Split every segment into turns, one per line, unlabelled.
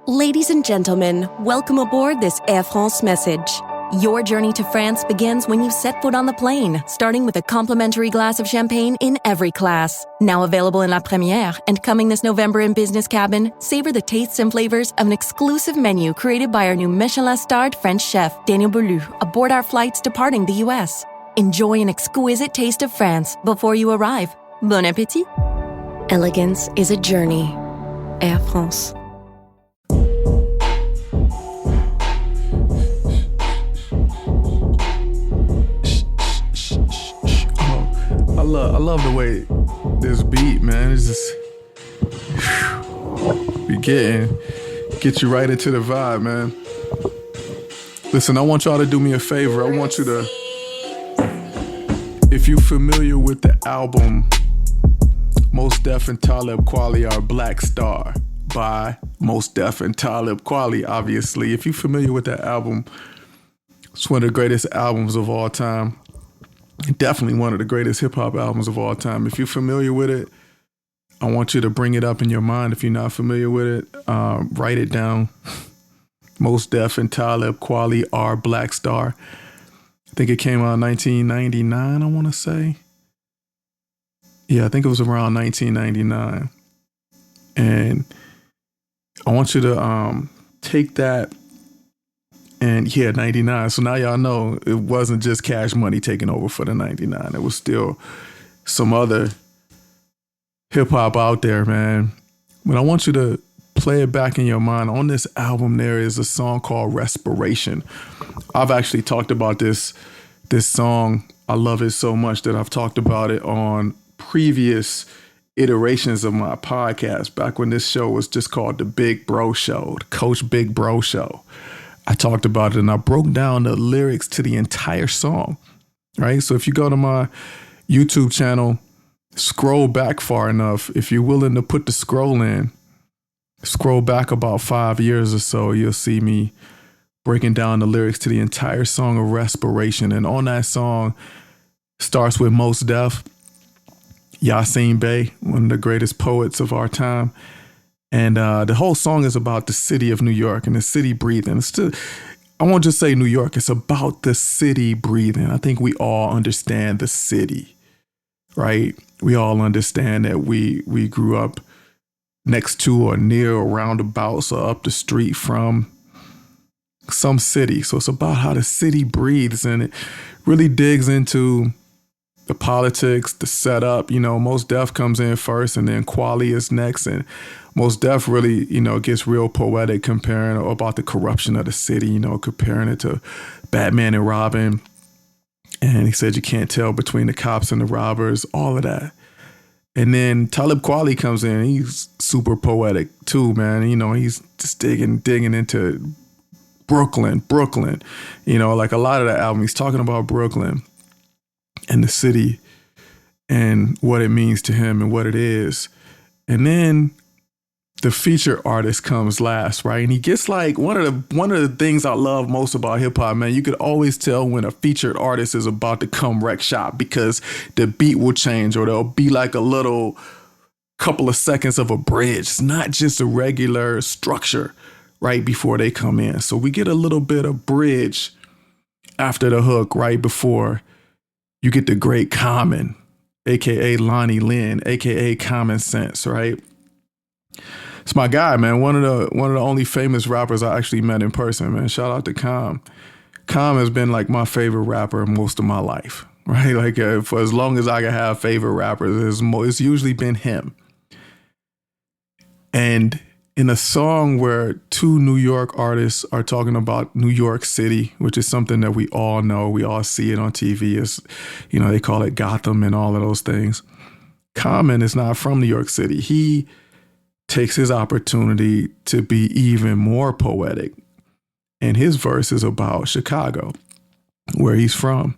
Ladies and gentlemen, welcome aboard this Air France message. Your journey to France begins when you set foot on the plane, starting with a complimentary glass of champagne in every class. Now available in La Première and coming this November in Business Cabin, savor the tastes and flavors of an exclusive menu created by our new Michelin-starred French chef, Daniel Boulou, aboard our flights departing the U.S. Enjoy an exquisite taste of France before you arrive. Bon appétit! Elegance is a journey. Air France.
I love the way this beat, man. It's just get you right into the vibe, man. Listen, I want y'all to do me a favor. I want you to, if you're familiar with the album Mos Def and Talib Kweli are Black Star by Mos Def and Talib Kweli, obviously. If you're familiar with that album, it's one of the greatest albums of all time. Definitely one of the greatest hip-hop albums of all time. If you're familiar with it, I want you to bring it up in your mind. If you're not familiar with it, write it down. Mos Def and Talib Kweli are Black Star. I think it came out in 1999, I want to say. Yeah, I think it was around 1999. And I want you to take that. And yeah, 99. So now y'all know it wasn't just Cash Money taking over for the 99. It was still some other hip hop out there, man. But I want you to play it back in your mind. On this album, there is a song called Respiration. I've actually talked about this song. I love it so much that I've talked about it on previous iterations of my podcast, back when this show was just called The Big Bro Show, the Coach Big Bro Show. I talked about it and I broke down the lyrics to the entire song, right? So if you go to my YouTube channel, scroll back far enough. If you're willing to put the scroll in, scroll back about 5 years or so, you'll see me breaking down the lyrics to the entire song of Respiration. And on that song, starts with Mos Def, Yasin Bey, one of the greatest poets of our time. And the whole song is about the city of New York and the city breathing. I won't just say New York. It's about the city breathing. I think we all understand the city, right? We all understand that we grew up next to or near or roundabouts or up the street from some city. So it's about how the city breathes, and it really digs into the politics, the setup. You know, Mos Def comes in first and then Kweli is next. And Mos Def really, gets real poetic comparing about the corruption of the city, comparing it to Batman and Robin. And he said you can't tell between the cops and the robbers, all of that. And then Talib Kweli comes in. He's super poetic too, man. He's just digging into Brooklyn. Like a lot of that album, he's talking about Brooklyn and the city and what it means to him and what it is. And then the featured artist comes last, right? And he gets like one of the things I love most about hip hop, man. You could always tell when a featured artist is about to come wreck shop because the beat will change or there'll be like a little couple of seconds of a bridge. It's not just a regular structure right before they come in. So we get a little bit of bridge after the hook right before you get the great Common, aka Lonnie Lynn, aka Common Sense, right? It's my guy, man. One of the only famous rappers I actually met in person, man. Shout out to Com. Com has been like my favorite rapper most of my life, right? Like for as long as I can have favorite rappers, it's usually been him. And in a song where two New York artists are talking about New York City, which is something that we all know, we all see it on TV. It's, they call it Gotham and all of those things. Common is not from New York City. He takes his opportunity to be even more poetic. And his verse is about Chicago, where he's from.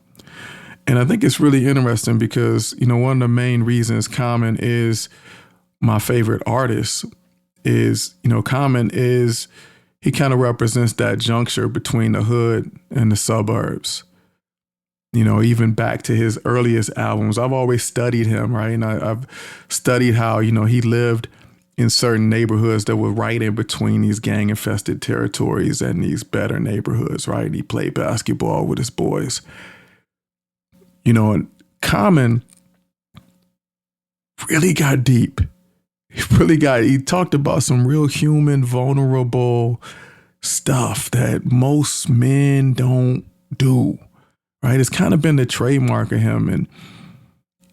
And I think it's really interesting because, one of the main reasons Common is my favorite artist is, Common is, he kind of represents that juncture between the hood and the suburbs. Even back to his earliest albums, I've always studied him, right? And I've studied how, he lived in certain neighborhoods that were right in between these gang-infested territories and these better neighborhoods, right? He played basketball with his boys. You know, and Common really got deep. He talked about some real human, vulnerable stuff that most men don't do, right? It's kind of been the trademark of him. And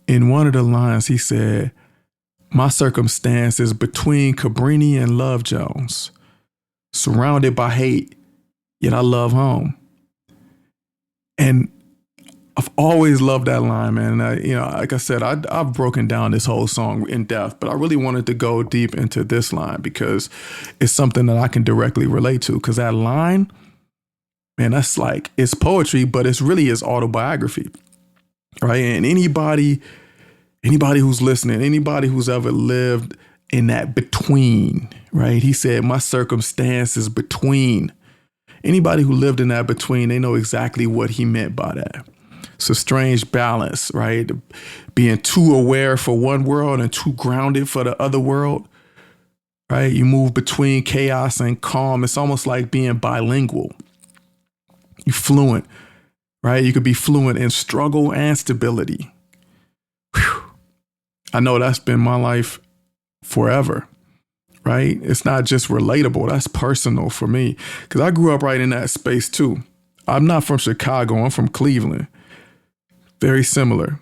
in one of the lines, he said, "My circumstance is between Cabrini and Love Jones, surrounded by hate, yet I love home." And I've always loved that line, man. And like I said, I've broken down this whole song in depth, but I really wanted to go deep into this line because it's something that I can directly relate to. Because that line, man, that's like, it's poetry, but it's really his autobiography, right? And anybody who's listening, anybody who's ever lived in that between, right? He said, "My circumstance is between." Anybody who lived in that between, they know exactly what he meant by that. It's a strange balance, right? Being too aware for one world and too grounded for the other world, right? You move between chaos and calm. It's almost like being bilingual. You're fluent, right? You could be fluent in struggle and stability. Whew. I know that's been my life forever, right? It's not just relatable. That's personal for me because I grew up right in that space too. I'm not from Chicago. I'm from Cleveland. Very similar,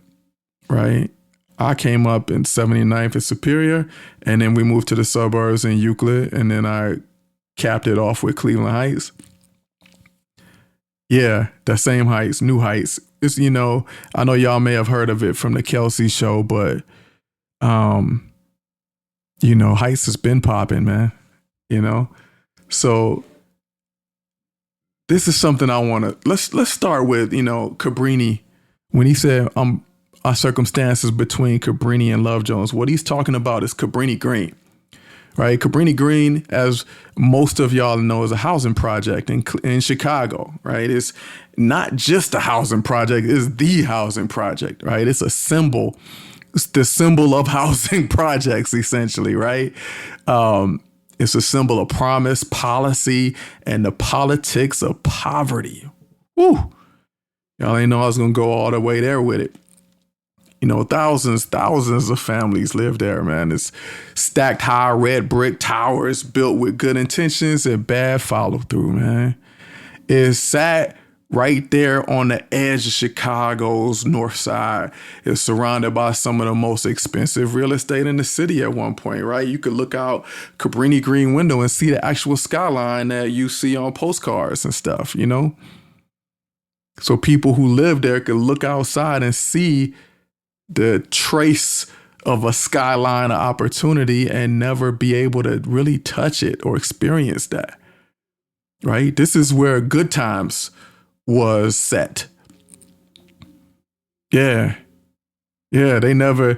right? I came up in 79th and Superior, and then we moved to the suburbs in Euclid, and then I capped it off with Cleveland Heights. Yeah, the same Heights, New Heights. It's, I know y'all may have heard of it from the Kelsey show, but, Heights has been popping, man, So this is something I want to, let's start with, Cabrini. When he said, "Our circumstances between Cabrini and Love Jones," what he's talking about is Cabrini Green, right? Cabrini Green, as most of y'all know, is a housing project in Chicago, right? It's not just a housing project, it's the housing project, right? It's a symbol. It's the symbol of housing projects, essentially, right? It's a symbol of promise, policy, and the politics of poverty. Woo! Y'all ain't know I was going to go all the way there with it. Thousands of families live there, man. It's stacked high red brick towers built with good intentions and bad follow through, man. It's sat right there on the edge of Chicago's north side. It's surrounded by some of the most expensive real estate in the city at one point, right? You could look out Cabrini Green window and see the actual skyline that you see on postcards and stuff, So people who live there could look outside and see the trace of a skyline of opportunity and never be able to really touch it or experience that, right? This is where Good Times was set. Yeah, they never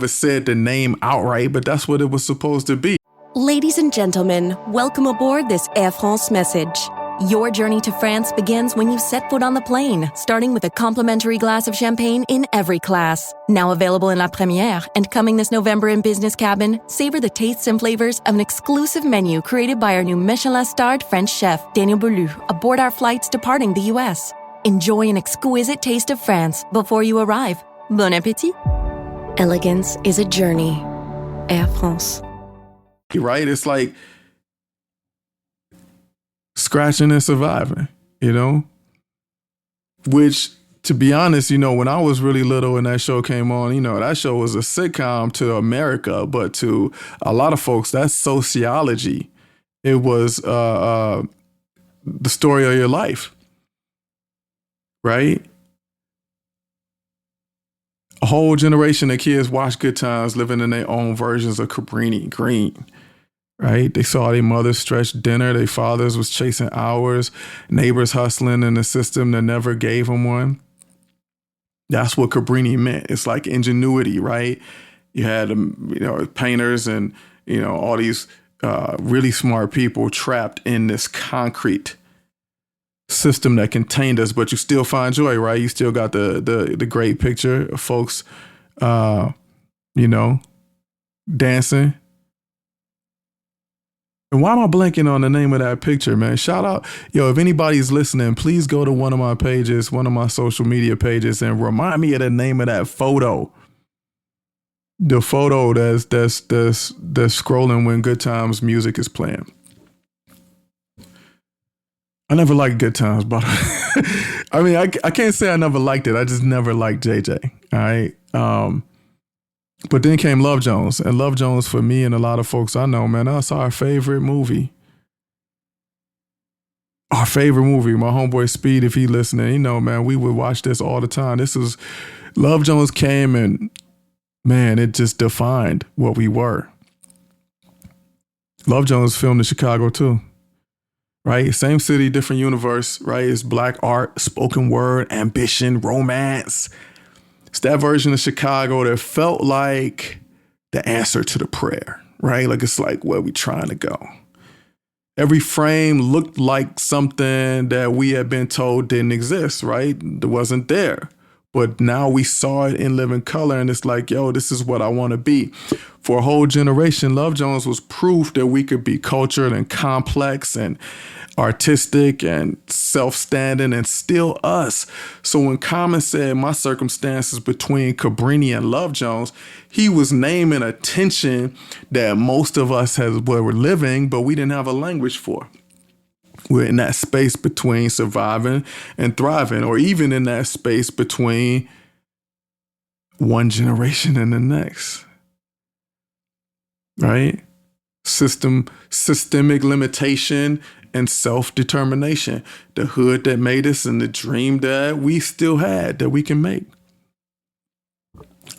said the name outright, but that's what it was supposed to be.
Ladies and gentlemen, welcome aboard this Air France message. Your journey to France begins when you set foot on the plane, starting with a complimentary glass of champagne in every class. Now available in La Première and coming this November in Business Cabin, savor the tastes and flavors of an exclusive menu created by our new Michelin-starred French chef, Daniel Boulou, aboard our flights departing the U.S. Enjoy an exquisite taste of France before you arrive. Bon appétit! Elegance is a journey. Air France.
Right? It's like scratching and surviving, which, to be honest, when I was really little and that show came on, that show was a sitcom to America, but to a lot of folks, that's sociology. It was the story of your life, right? A whole generation of kids watched Good Times living in their own versions of Cabrini Green. Right? They saw their mothers stretch dinner. Their fathers was chasing hours. Neighbors hustling in a system that never gave them one. That's what Cabrini meant. It's like ingenuity, right? You had, painters and, all these really smart people trapped in this concrete system that contained us, but you still find joy, right? You still got the great picture of folks, dancing, And why am I blanking on the name of that picture, man? Shout out. Yo, if anybody's listening, please go to one of my pages, one of my social media pages, and remind me of the name of that photo. The photo that's scrolling when Good Times music is playing. I never liked Good Times, but I mean, I can't say I never liked it. I just never liked JJ. All right. But then came Love Jones, and Love Jones for me and a lot of folks I know, man, that's our favorite movie. Our favorite movie. My homeboy Speed, if he listening, you know, man, we would watch this all the time. This is Love Jones came and man, it just defined what we were. Love Jones filmed in Chicago too. Right? Same city, different universe, right? It's black art, spoken word, ambition, romance. It's that version of Chicago that felt like the answer to the prayer, right? Like it's like where we trying to go. Every frame looked like something that we had been told didn't exist, right? It wasn't there. But now we saw it in living color, and it's like, yo, this is what I want to be. For a whole generation, Love Jones was proof that we could be cultured and complex and artistic and self-standing and still us. So when Common said my circumstances between Cabrini and Love Jones, he was naming a tension that most of us were living, but we didn't have a language for. We're in that space between surviving and thriving, or even in that space between one generation and the next. Right? Systemic limitation and self-determination. The hood that made us and the dream that we still had that we can make.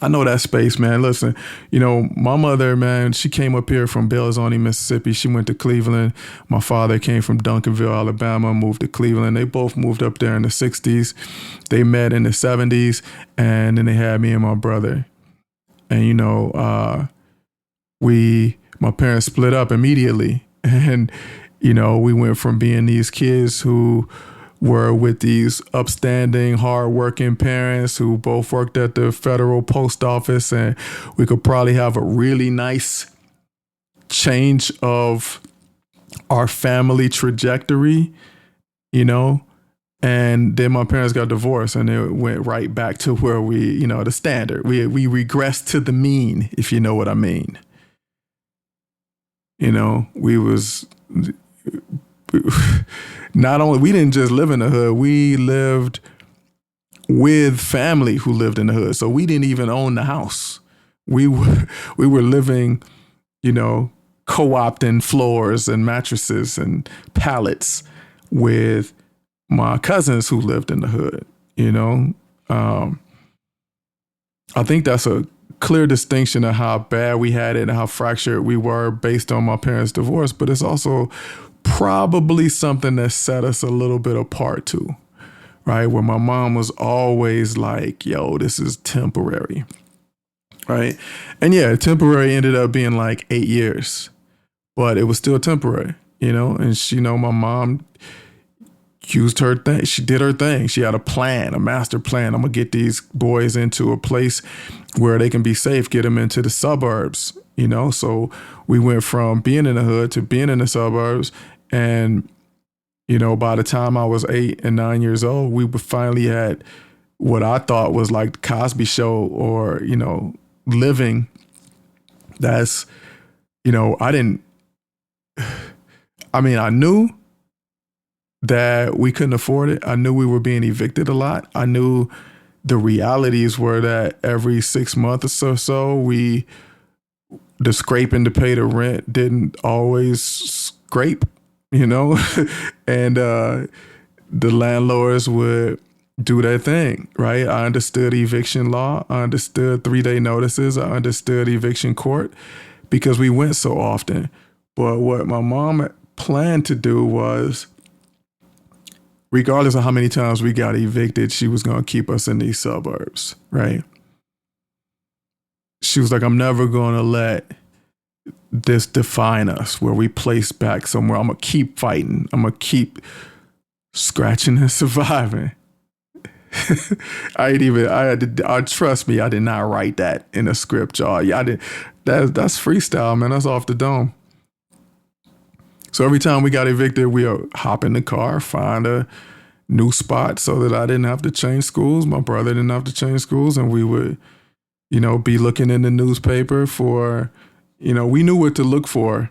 I know that space, man. Listen, you know, my mother, man, she came up here from Belzoni, Mississippi. She went to Cleveland. My father came from Duncanville, Alabama, moved to Cleveland. They both moved up there in the 60s. They met in the 70s, and then they had me and my brother. And, you know, my parents split up immediately. And, you know, we went from being these kids who were with these upstanding, hardworking parents who both worked at the federal post office, and we could probably have a really nice change of our family trajectory, you know, and then my parents got divorced and it went right back to where we, you know, the standard. We regressed to the mean, if you know what I mean. You know, not only, we didn't just live in the hood, we lived with family who lived in the hood. So we didn't even own the house. We were living, you know, co-opting floors and mattresses and pallets with my cousins who lived in the hood, you know. I think that's a clear distinction of how bad we had it and how fractured we were based on my parents' divorce, but it's also probably something that set us a little bit apart too, right? Where my mom was always like, yo, this is temporary, right? And yeah, temporary ended up being like 8 years, but it was still temporary, you know? And she, you know, my mom used her thing. She did her thing. She had a plan, a master plan. I'm going to get these boys into a place where they can be safe, get them into the suburbs, you know? So we went from being in the hood to being in the suburbs. And, you know, by the time I was 8 and 9 years old, we finally had what I thought was like the Cosby Show, or, you know, living. That's, you know, I knew that we couldn't afford it. I knew we were being evicted a lot. I knew the realities were that every 6 months or so, the scraping to pay the rent didn't always scrape, you know, and the landlords would do their thing, right? I understood eviction law. I understood 3-day notices. I understood eviction court because we went so often. But what my mom planned to do was, regardless of how many times we got evicted, she was going to keep us in these suburbs, right? She was like, I'm never going to let this define us where we place back somewhere. I'm going to keep fighting. I'm going to keep scratching and surviving. Trust me, I did not write that in a script, y'all. That's freestyle, man. That's off the dome. So every time we got evicted, we would hop in the car, find a new spot so that I didn't have to change schools. My brother didn't have to change schools. And we would, be looking in the newspaper for, we knew what to look for.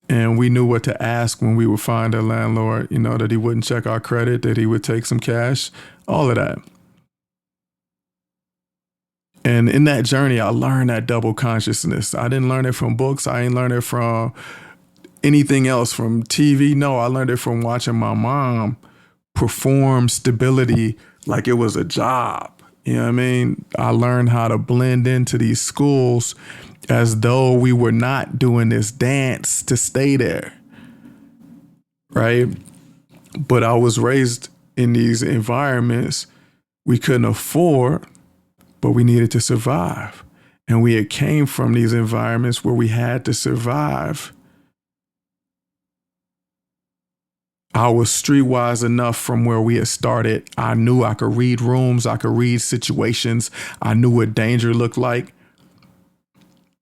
And we knew what to ask when we would find a landlord, that he wouldn't check our credit, that he would take some cash, all of that. And in that journey, I learned that double consciousness. I didn't learn it from books. I didn't learn it from anything else, from TV. No, I learned it from watching my mom perform stability like it was a job. You know what I mean? I learned how to blend into these schools as though we were not doing this dance to stay there. Right? But I was raised in these environments we couldn't afford, but we needed to survive. And we had came from these environments where we had to survive. I was streetwise enough from where we had started. I knew I could read rooms. I could read situations. I knew what danger looked like.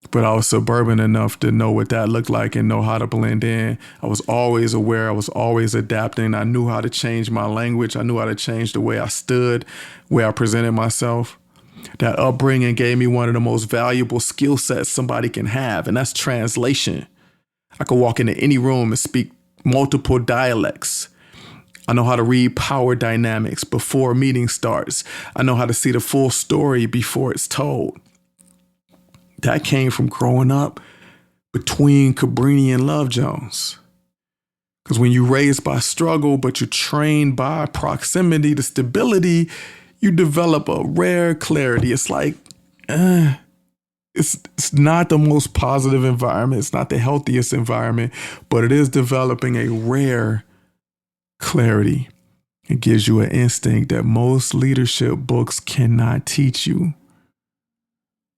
But I was suburban enough to know what that looked like and know how to blend in. I was always aware. I was always adapting. I knew how to change my language. I knew how to change the way I stood, way I presented myself. That upbringing gave me one of the most valuable skill sets somebody can have, and that's translation. I could walk into any room and speak multiple dialects. I know how to read power dynamics before a meeting starts. I know how to see the full story before it's told. That came from growing up between Cabrini and Love Jones. Because when you're raised by struggle, but you're trained by proximity to stability, you develop a rare clarity. It's like, it's not the most positive environment. It's not the healthiest environment, but it is developing a rare clarity. It gives you an instinct that most leadership books cannot teach you.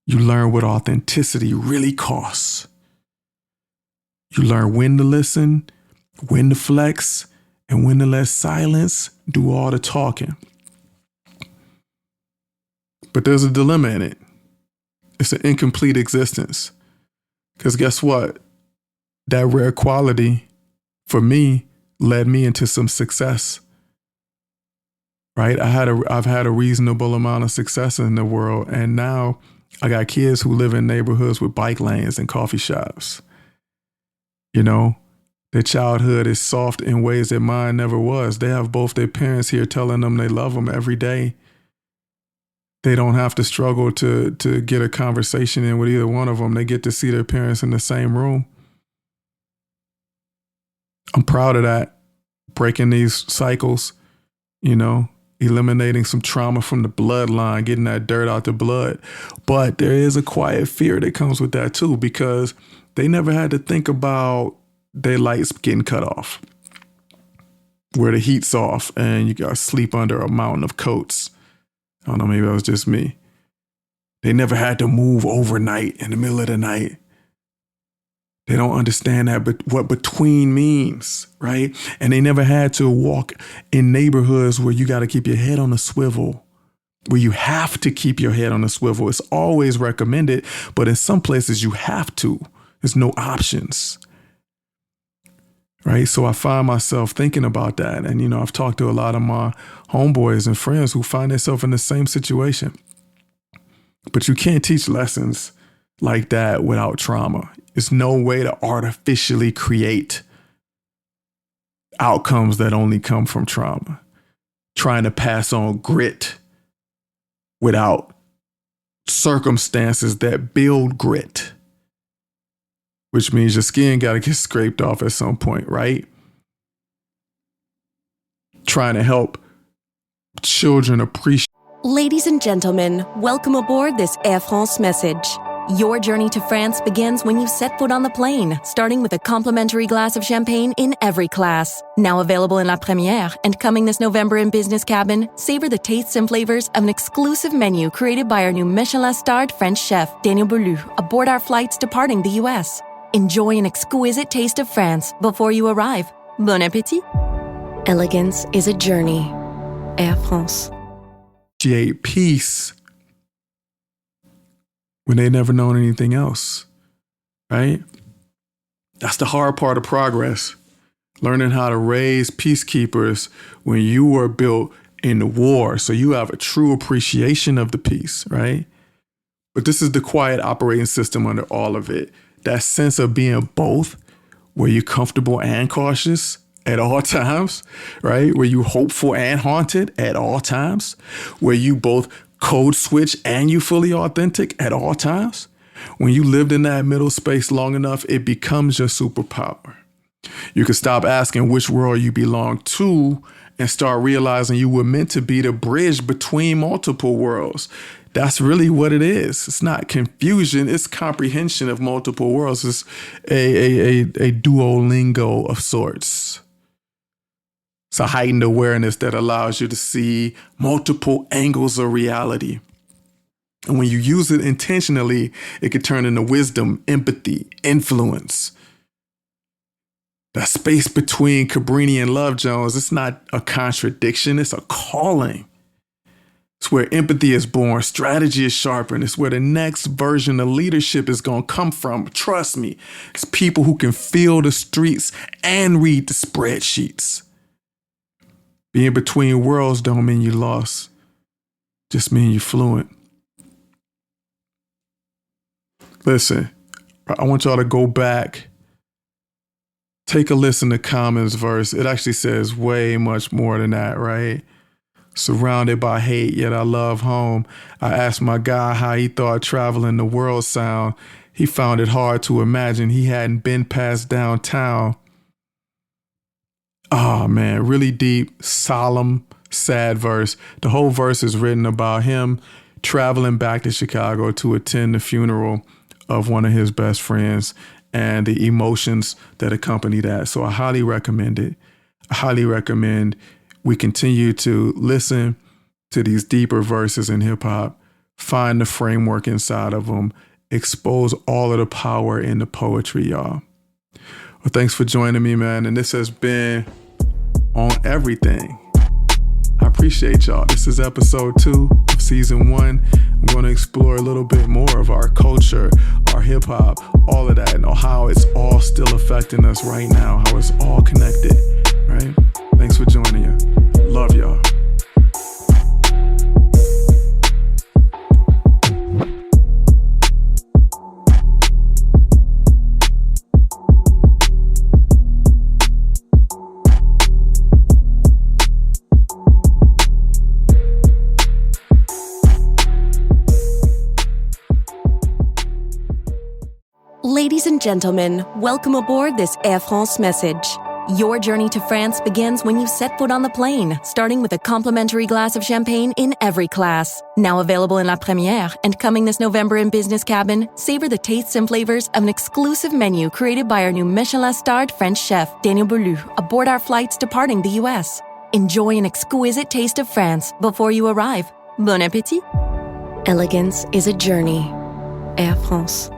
You learn what authenticity really costs. You learn when to listen, when to flex, and when to let silence do all the talking. But there's a dilemma in it. It's an incomplete existence. Because guess what? That rare quality, for me, led me into some success. Right? I've had a reasonable amount of success in the world. And now I got kids who live in neighborhoods with bike lanes and coffee shops. Their childhood is soft in ways that mine never was. They have both their parents here telling them they love them every day. They don't have to struggle to get a conversation in with either one of them. They get to see their parents in the same room. I'm proud of that. Breaking these cycles, eliminating some trauma from the bloodline, getting that dirt out the blood. But there is a quiet fear that comes with that too, because they never had to think about their lights getting cut off, where the heat's off and you got to sleep under a mountain of coats. I don't know, maybe that was just me. They never had to move overnight in the middle of the night. They don't understand that, but what between means, right? And they never had to walk in neighborhoods where you got to keep your head on a swivel, where you have to keep your head on a swivel. It's always recommended, but in some places you have to. There's no options, right? So I find myself thinking about that. And, I've talked to a lot of my homeboys and friends who find themselves in the same situation. But you can't teach lessons like that without trauma. There's no way to artificially create outcomes that only come from trauma. Trying to pass on grit without circumstances that build grit, which means your skin got to get scraped off at some point, right? Trying to help children appreciate.
Ladies and gentlemen, welcome aboard this Air France message. Your journey to France begins when you set foot on the plane, starting with a complimentary glass of champagne in every class. Now available in La Première and coming this November in Business Cabin, savor the tastes and flavors of an exclusive menu created by our new Michelin-starred French chef, Daniel Boulou, aboard our flights departing the U.S. Enjoy an exquisite taste of France before you arrive. Bon appétit! Elegance is a journey. Air France.
Peace when they never known anything else, right? That's the hard part of progress. learning how to raise peacekeepers when you were built in the war. So you have a true appreciation of the peace, right? But this is the quiet operating system under all of it. That sense of being both, where you're comfortable and cautious at all times, right? Where you're hopeful and haunted at all times, where you both code switch and you fully authentic at all times. When you lived in that middle space long enough, it becomes your superpower. You can stop asking which world you belong to and start realizing you were meant to be the bridge between multiple worlds. That's really what it is. It's not confusion. It's comprehension of multiple worlds. It's a Duolingo of sorts. It's a heightened awareness that allows you to see multiple angles of reality. And when you use it intentionally, it can turn into wisdom, empathy, influence. That space between Cabrini and Love Jones, it's not a contradiction, it's a calling. It's where empathy is born, strategy is sharpened. It's where the next version of leadership is going to come from. Trust me, it's people who can feel the streets and read the spreadsheets. Being between worlds don't mean you lost, just mean you're fluent. Listen, I want y'all to go back, take a listen to Common's verse. It actually says way much more than that, right? Surrounded by hate, yet I love home. I asked my guy how he thought traveling the world sound. He found it hard to imagine he hadn't been past downtown. Oh man, really deep, solemn, sad verse. The whole verse is written about him traveling back to Chicago to attend the funeral of one of his best friends and the emotions that accompany that. So I highly recommend it. I highly recommend we continue to listen to these deeper verses in hip hop, find the framework inside of them, expose all of the power in the poetry, y'all. Well, thanks for joining me, man. And this has been On Everything. I appreciate y'all. This is episode 2 of season 1. I'm going to explore a little bit more of our culture, our hip hop, all of that, and how it's all still affecting us right now, how it's all connected, right? Thanks for joining you. Love y'all.
Ladies and gentlemen, welcome aboard this Air France message. Your journey to France begins when you set foot on the plane, starting with a complimentary glass of champagne in every class. Now available in La Première and coming this November in Business Cabin, savor the tastes and flavors of an exclusive menu created by our new Michelin-starred French chef, Daniel Boulou, aboard our flights departing the U.S. Enjoy an exquisite taste of France before you arrive. Bon appétit! Elegance is a journey. Air France.